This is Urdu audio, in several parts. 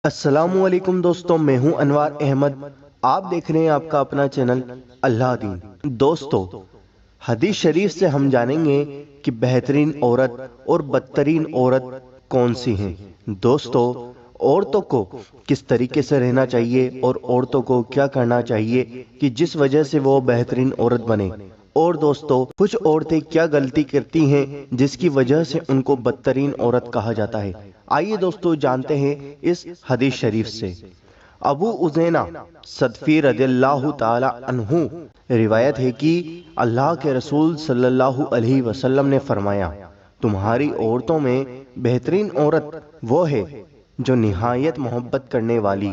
السلام علیکم دوستوں، میں ہوں انوار احمد۔ آپ دیکھ رہے ہیں آپ کا اپنا چینل اللہ دین۔ دوستوں، حدیث شریف سے ہم جانیں گے کہ بہترین عورت اور بدترین عورت کون سی ہیں۔ دوستوں، عورتوں کو کس طریقے سے رہنا چاہیے اور عورتوں کو کیا کرنا چاہیے کہ جس وجہ سے وہ بہترین عورت بنے، اور دوستوں کچھ عورتیں کیا غلطی کرتی ہیں جس کی وجہ سے ان کو بدترین عورت کہا جاتا ہے۔ آئیے دوستوں جانتے ہیں اس حدیث شریف سے۔ ابو عزینہ صدفی رضی اللہ تعالی عنہ روایت ہے کہ اللہ کے رسول صلی اللہ علیہ وسلم نے فرمایا، تمہاری عورتوں میں بہترین عورت وہ ہے جو نہایت محبت کرنے والی،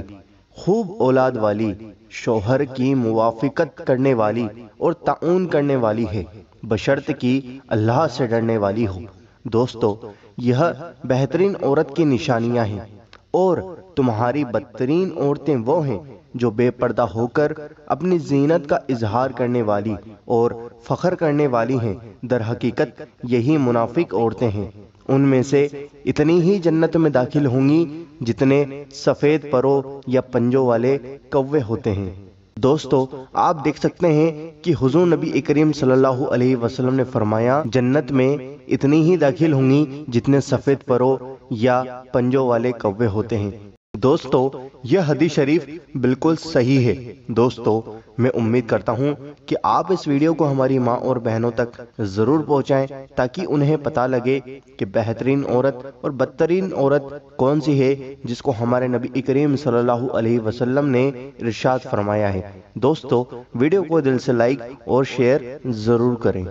خوب اولاد والی، شوہر کی موافقت کرنے والی اور تعاون کرنے والی ہے، بشرط کہ اللہ سے ڈرنے والی ہو۔ دوستو، یہ بہترین عورت کی نشانیاں ہیں۔ اور تمہاری بدترین عورتیں وہ ہیں جو بے پردہ ہو کر اپنی زینت کا اظہار کرنے والی اور فخر کرنے والی ہیں۔ در حقیقت یہی منافق عورتیں ہیں۔ ان میں سے اتنی ہی جنت میں داخل ہوں گی جتنے سفید پروں یا پنجوں والے کوے ہوتے ہیں۔ دوستو، آپ دیکھ سکتے ہیں کہ حضور نبی کریم صلی اللہ علیہ وسلم نے فرمایا، جنت میں اتنی ہی داخل ہوں گی جتنے سفید پروں یا پنجوں والے کوے ہوتے ہیں۔ دوستو، یہ حدیث شریف بالکل صحیح ہے۔ دوستو، میں امید کرتا ہوں کہ آپ اس ویڈیو کو ہماری ماں اور بہنوں تک ضرور پہنچائیں تاکہ انہیں پتہ لگے کہ بہترین عورت اور بدترین عورت کون سی ہے جس کو ہمارے نبی کریم صلی اللہ علیہ وسلم نے ارشاد فرمایا ہے۔ دوستو، ویڈیو کو دل سے لائک اور شیئر ضرور کریں۔